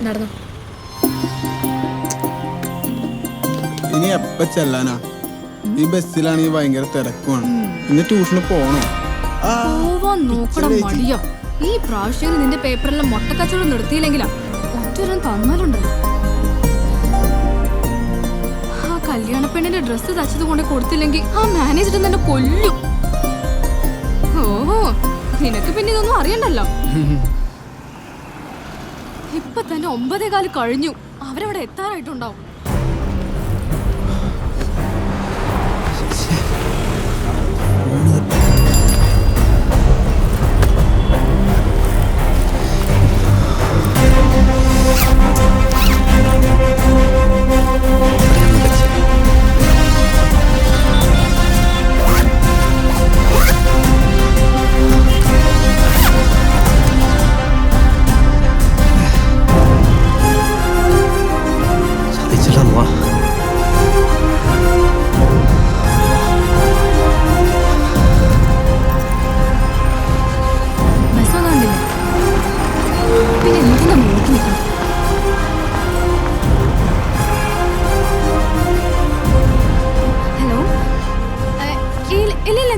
നടന്നു. ഇനി എപ്പ ചെല്ലാനാ? ഈ ബസ്സിലാണെങ്കിൽ ഭയങ്കര തിരക്കുമാണ്. ഇന്ന് ട്യൂഷന് പോണോ? പോവാൻ നോക്കണം മടിയോ. ഈ പ്രാവശ്യം നിന്റെ പേപ്പറിലെ മുട്ടക്കച്ചവടം നിർത്തിയില്ലെങ്കിലാ ഒറ്റൊരം തന്നാലുണ്ടല്ലോ. ആ കല്യാണ പെണ്ണിന്റെ ഡ്രസ്സ് തച്ചത് കൊണ്ട് കൊടുത്തില്ലെങ്കിൽ ആ മാനേജർ തന്നെ കൊല്ലും. ഓഹോ, നിനക്ക് പിന്നെ ഇതൊന്നും അറിയണ്ടല്ലോ. ഇപ്പൊ തന്നെ 9:15 കഴിഞ്ഞു. അവരവിടെ എത്താറായിട്ടുണ്ടാവും.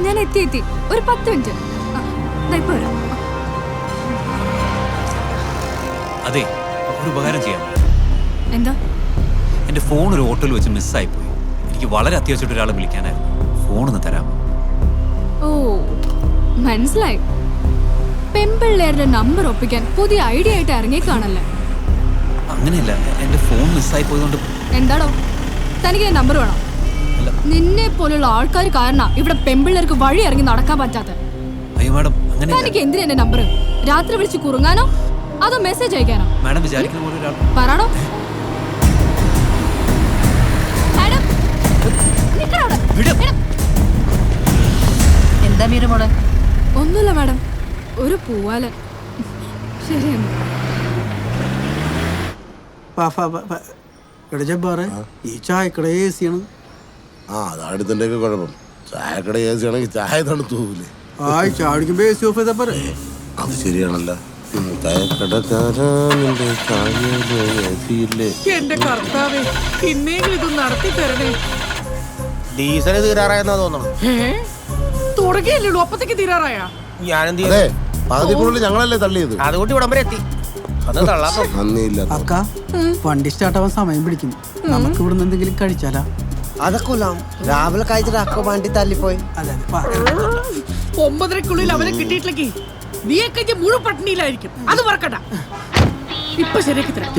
ഞാൻ എത്തി. ഒരു 10 മിനിറ്റ്. അതെ, ഒരു ഉപകാരം ചെയ്യാം. എന്താ? എന്റെ ഫോൺ ഒരു ഓട്ടോയിൽ വെച്ച് മിസ്സായി പോയി. എനിക്ക് വളരെ അത്യാവശ്യമായിട്ട് ഒരാളെ വിളിക്കാനായിരുന്നു. ഫോണൊന്ന് തരാമോ? ഓ, മനസ്സിലായി. പെമ്പിള്ളേരുടെ നമ്പർ ഒപ്പിക്കാൻ പുതിയ ഐഡിയ ആയിട്ട് ഇറങ്ങിക്കാണല്ലേ? അങ്ങനെയല്ല, എന്റെ ഫോൺ മിസ്സായി പോയതുകൊണ്ട്. എന്താടോ, തനിക്ക് നമ്പർ വേണം? നിന്നെ പോലുള്ള ആൾക്കാർ കാരണം ഇവിടെ പെമ്പിള്ളേർക്ക് വഴി ഇറങ്ങി നടക്കാൻ പറ്റാത്ത. അയ്യോ മാഡം, അങ്ങനെ തനിക്ക് എന്തിനാ എന്റെ നമ്പർ? രാത്രി വിളിച്ച് കുറുങ്ങാനോ അതോ മെസ്സേജ് അയക്കാനോ? മാഡം വിചാരിക്കുന്ന പോലെ ഒരാൾ പറയണോ? എന്താ മീര മോളെ? ഒന്നുമില്ല മാഡം, ഒരു പൂവാലൻ. ശരിയാണ്. ഈ ചായക്കട AC-യാണ്. അതാണ് കുഴപ്പം. ചായക്കട AC ആണെങ്കിൽ ചായ തണുത്തൂലേ? ചായ കുടിക്കുമ്പോ AC ഓഫ് ചെയ്താ പോരെ? അത് ശരിയാണല്ലോ. എന്റെ കർത്താവേ, പിന്നെങ്കിലും ഇത് നടത്തി തരണേ. ഡീസൽ തീരാറായെന്നാ തോന്നുന്നു. തുടങ്ങിയല്ലോ, അപ്പത്തേക്ക് തീരാറായ? ഞാനെന്ത് പകുതിക്കുള്ളിൽ ഞങ്ങളല്ലേ തള്ളിയത്. അതുകൊണ്ട് ഇവിടം വരെ എത്തി. അത് നന്ദിയില്ല. അക്ക, വണ്ടി സ്റ്റാർട്ടാവാൻ സമയം പിടിക്കും. നമുക്ക് ഇവിടുന്ന് എന്തെങ്കിലും കഴിച്ചാലാ? അതൊക്കെ രാവിലെ കഴിച്ചിട്ട് അക്ക വണ്ടി തല്ലിപ്പോയി. 9:30-ക്കുള്ളിൽ അവനെ കിട്ടിയിട്ടില്ലെങ്കിൽ നീയൊക്കെ മുഴുവൻ പട്ടിണിയിലായിരിക്കും. അത് മറക്കണ്ട. ഇപ്പൊ ശരിയാക്കി തരാം.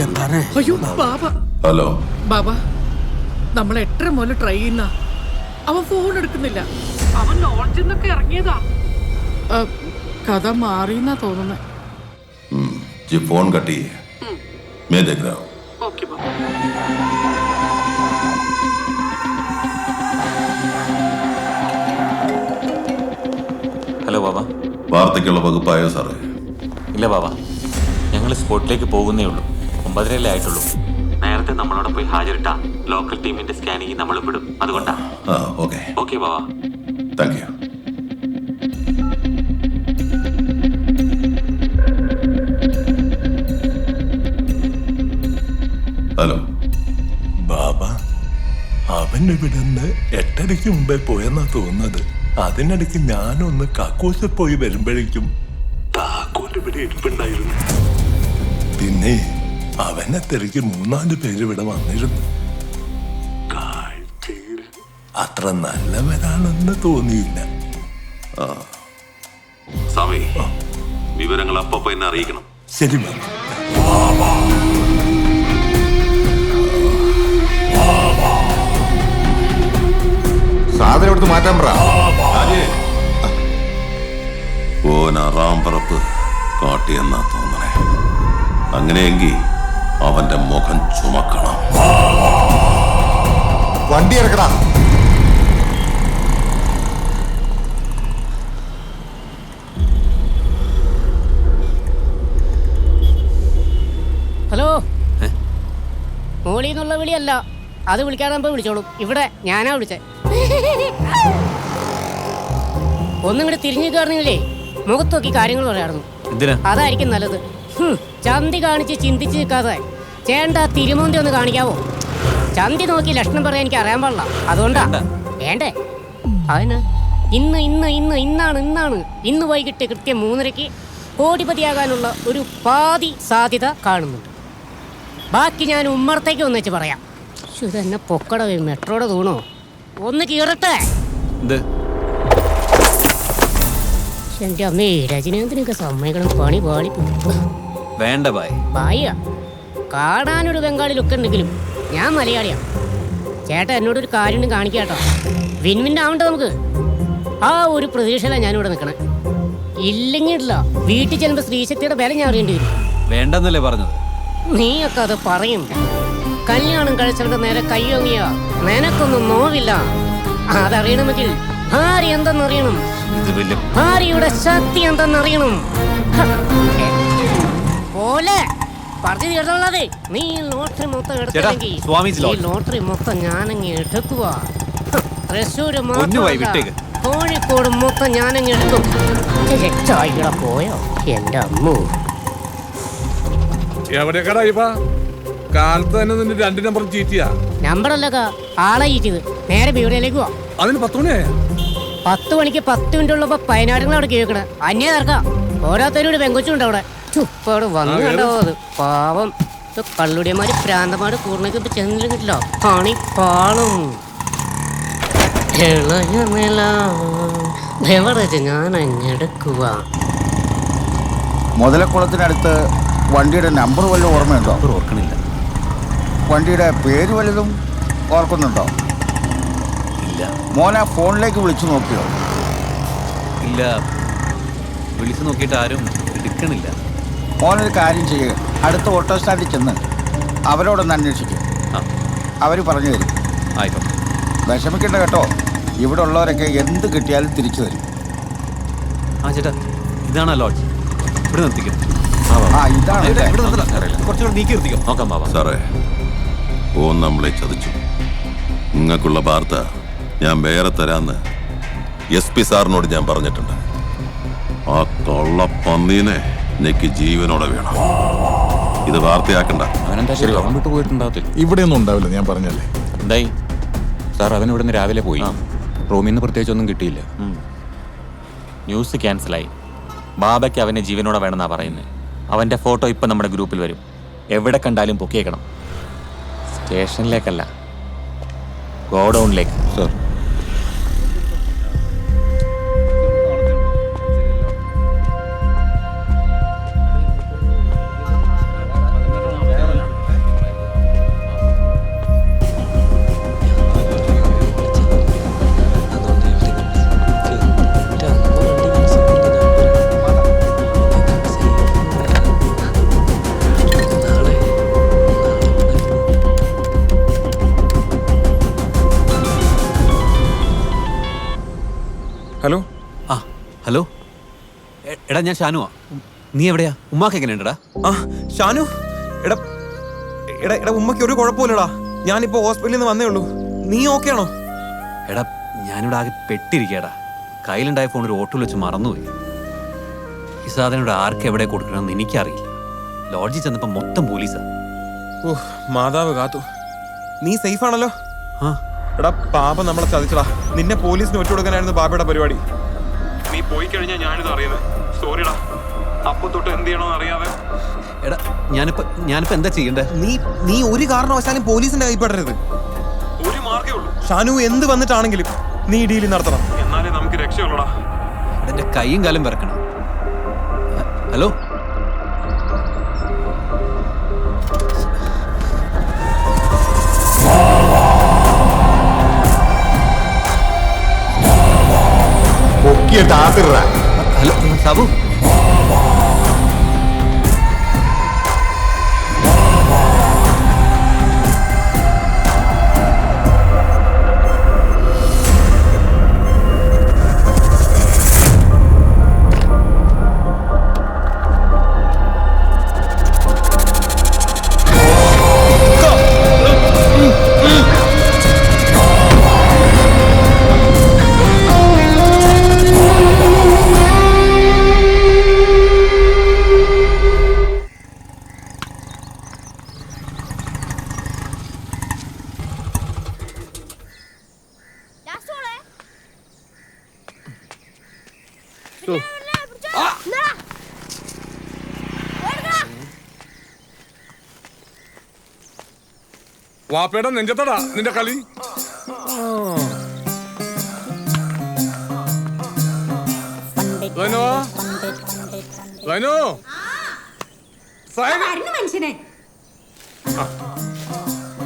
അയ്യോ ബാബ. ഹലോ ബാബ, നമ്മൾ 8:30 മുതൽ ട്രൈ ചെയ്യുന്ന അവൻ ഫോൺ എടുക്കുന്നില്ല. അവൻ ലോഡ്ജിൽ നിന്നൊക്കെ ഇറങ്ങിയതാ. കഥ മാറിയെന്നാ തോന്നുന്നത്. ഫോൺ കട്ട് ചെയ്യേ. ഓക്കെ ബാബ. ഹലോ ബാബ. വാർത്തയ്ക്കുള്ള വകുപ്പായോ സാറേ? ഇല്ല ബാബ, ഞങ്ങൾ സ്പോട്ടിലേക്ക് പോകുന്നേ ഉള്ളൂ. 9:30 ആയിട്ടുള്ളൂ. നേരത്തെ നമ്മളോട് പോയി ഹാജരിട്ട ലോക്കൽ ടീമിന്റെ സ്കാനിങ് നമ്മൾ വിടും. അതുകൊണ്ടാ. Okay Baba. Thank you. Hello Baba, അവൻ ഇവിടുന്ന് 8:30 മുമ്പേ പോയെന്നാ തോന്നുന്നത്. അതിനിടയ്ക്ക് ഞാനൊന്ന് കക്കൂസിൽ പോയി വരുമ്പോഴേക്കും താക്കോൽ ഇവിടെ ഇരിപ്പുണ്ടായിരുന്നു. പിന്നെ അവനെ തിരക്കി 3-4 പേര് ഇവിടെ വന്നിരുന്നു. കാഴ്ചയിൽ അത്ര നല്ലവരാണെന്ന് തോന്നിയില്ല. സ്വാമി, വിവരങ്ങൾ അപ്പൊ എന്നെ അറിയിക്കണം. ശരി ബാബ. സാധനം എടുത്ത് മാറ്റാൻ പറ. ഓനാറാമ്പറപ്പ് കാട്ടിയെന്നാ തോന്നണേ. അങ്ങനെയെങ്കിൽ അവന്റെ മുഖം ചുമക്കണം. വണ്ടി ഇറക്കണം. ഹലോ, മോളിന്നുള്ള വിളിയല്ല, അത് വിളിക്കാറാകുമ്പോ വിളിച്ചോളൂ. ഇവിടെ ഞാനാ വിളിച്ചേ. ഒന്നും കൂടെ തിരിഞ്ഞു കയറുന്നില്ലേ? മുഖത്ത് നോക്കി കാര്യങ്ങൾ പറയാറുന്നു. അതായിരിക്കും നല്ലത്. ചന്തി കാണിച്ച് ചിന്തിച്ച് നിൽക്കാതെ ചേണ്ട തിരുമോന്തി ഒന്ന് കാണിക്കാവോ? ചന്തി നോക്കി ലക്ഷണം പറയാൻ എനിക്ക് അറിയാൻ പാടില്ല. അതുകൊണ്ടാ വേണ്ടേ? അതിന് ഇന്ന് വൈകിട്ട് കൃത്യം 3:30 കോടിപതിയാകാനുള്ള ഒരു പാതി സാധ്യത കാണുന്നുണ്ട്. ബാക്കി ഞാൻ ഉമ്മറത്തേക്ക് ഒന്നിച്ച് പറയാം. ഇതെന്നെ പൊക്കട മെട്രോടെ തൂണോ? ഒന്ന് കീറട്ടെ. എന്റെ അമ്മേ, രജനീന്ദ്രനൊക്കെ സമ്മതിക്കണം. പണി പാളി വേണ്ട ബായ. കാണാനൊരു ബംഗാളി ലുക്ക് ഉണ്ടെങ്കിലും ഞാൻ മലയാളിയാണ്. ചേട്ടാ എന്നോടൊരു കാര്യം കാണിക്കാട്ടോ. വിൻവിൻ ആവണ്ട നമുക്ക്. ആ ഒരു പ്രതീക്ഷയിലാണ് ഞാനിവിടെ നിൽക്കണേ. ഇല്ലെങ്കില്ല വീട്ടിൽ ചെല്ലുമ്പോൾ സ്ത്രീശക്തിയുടെ വില ഞാൻ അറിയേണ്ടി വരും. വേണ്ടെന്നല്ലേ പറഞ്ഞത്? നീയൊക്കെ അത് പറയും. കല്യാണം കഴിച്ചിട്ട് നേരെ കയ്യൊങ്ങിയ നിനക്കൊന്നും നോവില്ല. അതറിയണമെങ്കിൽ ഭാര്യ എന്തെന്നറിയണം. ഭാര്യയുടെ ശക്തി എന്തെന്നറിയണം. പോലെ പറഞ്ഞു തീർന്നുള്ളത്. നീ ലോട്ടറി മൊത്തം എടുത്തില്ലെങ്കിൽ ഈ ലോട്ടറി മൊത്തം ഞാനങ്ങ് എടുക്കുക. തൃശ്ശൂര് മാത്രം കോഴിക്കോട് മൊത്തം ഞാനങ്ങ് എടുക്കും. ചായയുടെ പോയോ എന്റെ അമ്മ? കാലത്ത് തന്നെ നിന്റെ 2 നമ്പർ ചീറ്റിയാ. നമ്പറല്ലക്ക ആളെ ചീറ്റിയത്. നേരെ വീടിലേക്ക് പോവാ. അതിന് 10 മണിയായ 10 മണിക്ക് 10 മിനിറ്റ് ഉള്ളപ്പോ 14 അവിടെ കേൾക്കണ അന്യ തർക്കാം. ഓരോരുത്തരും പെങ്കൊച്ചുണ്ട് അവിടെ. ചുപ്പോട് വന്നു കണ്ടോ? അത് പാവം കള്ളുടിയന്മാര് പ്രാന്തമാര് കൂർണക്ക് ഇപ്പൊ ചെന്നില്ല കിട്ടില്ല. പണി പാളും. ഞാൻ അങ്ങെടുക്കുക. മുതലക്കുളത്തിനടുത്ത് വണ്ടിയുടെ നമ്പർ വല്ലതും ഓർമ്മയുണ്ടോ? ഓർക്കണില്ല. വണ്ടിയുടെ പേര് വല്ലതും ഓർക്കുന്നുണ്ടോ? ഇല്ല. മോനെ ഫോണിലേക്ക് വിളിച്ചു നോക്കിയോ? ഇല്ല, വിളിച്ചു നോക്കിയിട്ട് ആരും എടുക്കണില്ല. മോനൊരു കാര്യം ചെയ്യുക, അടുത്ത ഓട്ടോ സ്റ്റാൻഡിൽ ചെന്ന് അവരോടൊന്ന് അന്വേഷിക്കും. അവർ പറഞ്ഞു തരും. ആയിക്കോട്ടെ. വിഷമിക്കണ്ട കേട്ടോ, ഇവിടെ ഉള്ളവരൊക്കെ എന്ത് കിട്ടിയാലും തിരിച്ചു തരും. ആ ചേട്ടാ, ഇതാണ് ലോഡ്ജ്. ഇവിടെ നിർത്തിക്കും. ഇതാണ്. കുറച്ചുകൂടെ നീക്കി നിർത്തിക്കും. നോക്കാം ബാബാ. സാറേ, ഓൻ നമ്മളെ ചതിച്ചു. നിങ്ങൾക്കുള്ള വാർത്ത ഞാൻ വേറെ തരാന്ന് SP സാറിനോട് ഞാൻ പറഞ്ഞിട്ടുണ്ട്. ആ കൊള്ളപ്പന്നീനെ എനിക്ക് ജീവനോടെ വേണം. ഇത് വാർത്തയാക്കണ്ട. ഇവിടെ ഒന്നും ഉണ്ടാവില്ല, ഞാൻ പറഞ്ഞല്ലേ. എന്തായി സാർ? അവൻ ഇവിടുന്ന് രാവിലെ പോയി. റൂമിൽ നിന്ന് പ്രത്യേകിച്ച് ഒന്നും കിട്ടിയില്ല. ന്യൂസ് ക്യാൻസലായി. ബാബയ്ക്ക് അവനെ ജീവനോടെ വേണമെന്നാണ് പറയുന്നത്. അവൻ്റെ ഫോട്ടോ ഇപ്പം നമ്മുടെ ഗ്രൂപ്പിൽ വരും. എവിടെ കണ്ടാലും പൊക്കിയേക്കണം. സ്റ്റേഷനിലേക്കല്ല, ഗോഡൗണിലേക്ക്. Sir, hello. ഹലോ. എടാ, ഞാൻ ഷാനുവാ. നീ എവിടെയാ? ഉമ്മാക്ക് എങ്ങനെയുണ്ടടാ? ഷാനു, എടാ എടാ എടാ ഉമ്മയ്ക്ക് ഒരു കുഴപ്പമില്ലടാ. ഞാനിപ്പോ ഹോസ്പിറ്റലിൽ നിന്ന് വന്നേ ഉള്ളൂ. നീ ഓക്കെ ആണോ? എടാ, ഞാനിവിടെ ആകെ പെട്ടിരിക്കടാ. കയ്യിലുണ്ടായ ഫോൺ ഒരു ഓട്ടോയിൽ വെച്ച് മറന്നുപോയി. ഈ സാധനം ഇവിടെ ആർക്ക് എവിടെ കൊടുക്കണമെന്ന് എനിക്കറിയില്ല. ലോഡ്ജിൽ ചെന്നപ്പോ മൊത്തം പോലീസാ. മാതാവ് കാത്തു. നീ സേഫ് ആണല്ലോ? ആ. എടാ, പാപ നമ്മളെ ചതിച്ചടാ. നിന്നെ പോലീസിന് ഒറ്റുകൊടുക്കാനായിരുന്നു ബാബയുടെ പരിപാടി. നീ പോയി കഴിഞ്ഞാൽ ഞാനിത് അറിയുന്നത്. സോറിടാ. അപ്പൊ തൊട്ട് എന്ത് ചെയ്യണോന്ന് അറിയാതെ. എടാ, ഞാനിപ്പോ എന്താ ചെയ്യണ്ടേ? നീ ഒരു കാരണവശാലും പോലീസിന്റെ കൈപ്പെടരുത്. ഒരു മാർഗേ ഉള്ളൂ. ഷാനു എന്ത് വന്നിട്ടാണെങ്കിലും നീ ഡീൽ നടത്തണം. എന്നാലേ നമുക്ക് രക്ഷയുള്ളൂടാ. എന്റെ കൈയും കാലും വിറക്കണം. ഹലോ. ഹലോ സാബു. വാപ്പയുടെ നെഞ്ചത്തടാ നിന്റെ കളി. മനുഷ്യനെ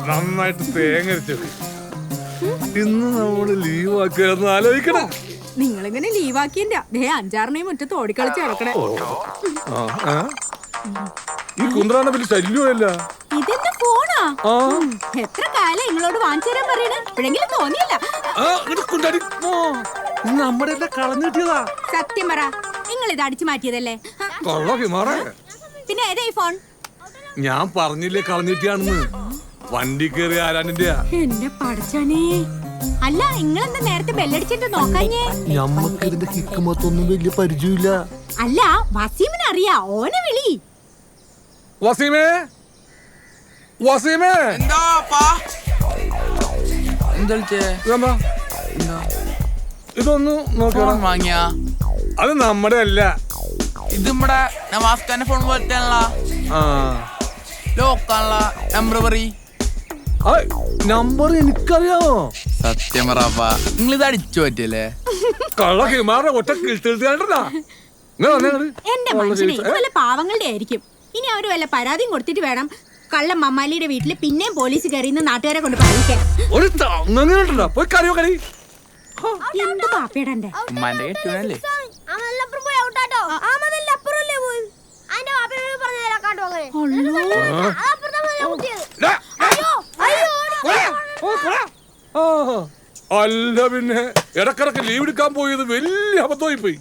നന്നായിട്ട് തേങ്ങരിച്ചു. ഇന്ന് നമ്മള് ലീവ് ആക്കിയാന്ന് ആലോചിക്കണം. നിങ്ങളിങ്ങനെ ലീവാക്കിന്റെ 5-6 മുറ്റത്ത് ഓടിക്കളിച്ച് കിടക്കണേ. ഈ കുന്ത്രാണ വലിയ ശല്യമല്ല. ഇതെന്റെ ഫോണാ. എത്ര കാലം നിങ്ങളോട് വാങ്ങിച്ചു തരാൻ പറയണ, എപ്പോഴെങ്കിലും തോന്നിയില്ല. നമ്മുടെ കളഞ്ഞു കിട്ടിയതാ. സത്യം പറ, നിങ്ങൾ ഇത് അടിച്ചു മാറ്റിയതല്ലേ? പിന്നെ ഏതാ ഈ ഫോൺ? ഞാൻ പറഞ്ഞില്ലേ കളഞ്ഞു കിട്ടിയാണെന്ന്. വണ്ടി കയറി ആരാന്റെ. എന്റെ പടച്ചോനെ, അല്ല നിങ്ങളെന്താ നേരത്തെ ബെല്ലടിച്ചിട്ട് നോക്കാഞ്ഞേ? ഞമ്മക്ക് ഇതിന്റെ കിക്കുമത്തൊന്നും വലിയ പരിചയമില്ല. അല്ല വസീമിനെ അറിയാ, ഓനെ വിളി. വസീമേ, വസീമേ. ഇതൊന്ന് നോക്കണം. വാങ്ങിയ അത് നമ്മുടെ അല്ല. ഇത് നമ്മുടെ നവാസ്ഖാന്റെ ഫോൺ പോലത്തെ ലോക്കാനുള്ള നമ്പർ പറ. നമ്പർ എനിക്കറിയാമോ? സത്യം പറ, നിങ്ങൾ ഇത് അടിച്ചു പറ്റിയല്ലേ? കള്ള ഹിമാറ ഒറ്റ കിഴ്ത്തിട്ടാ. എന്റെ മനുഷ്യനെ, ഇത് വല്ല പാവങ്ങളുടെ ആയിരിക്കും. ഇനി അവര് വല്ല പരാതിയും കൊടുത്തിട്ട് വേണം കള്ള മമ്മാലിയുടെ വീട്ടില് പിന്നെയും പോലീസ് കയറിയെന്ന് നാട്ടുകാരെ കൊണ്ട് പറയിക്കാൻ. പോയി കറിയോ കളി. എന്ത് പാപ്പേടന്റെ ഉമ്മാന്റെ കെട്ടിയല്ലേ? അല്ല പിന്നെ ഇടക്കിടക്ക് ലീവ് എടുക്കാൻ പോയത് വലിയ അബദ്ധമായി പോയി.